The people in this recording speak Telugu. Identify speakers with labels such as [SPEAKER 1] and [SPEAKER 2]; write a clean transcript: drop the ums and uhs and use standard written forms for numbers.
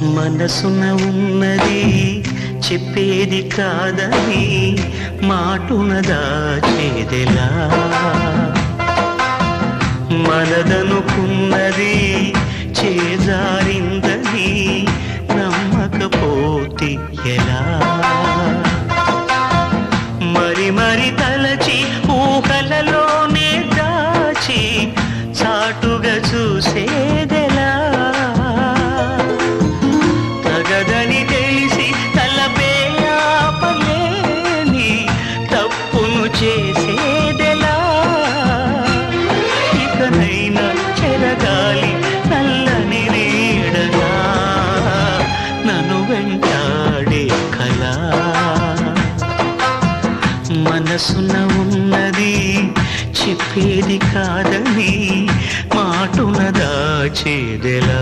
[SPEAKER 1] మనసున ఉన్నది చెప్పేది కాదని మాటున దాచేదెలా మనదనుకున్నది చేజారిందని నమ్మకపోతే ఎలా మరి మరి తలచి ఊహలలోనే దాచి చాటుగా చూసేదెలా తగదని తెలిసి తలపే ఆపలేని తప్పును చేసేదెలా ఇకనైనా చెరగాలి నల్లని నీడగా నన్ను వెంటాడే కళ మనసున ఉన్నది చెప్పేది కాదని మాటున దాచేదెలా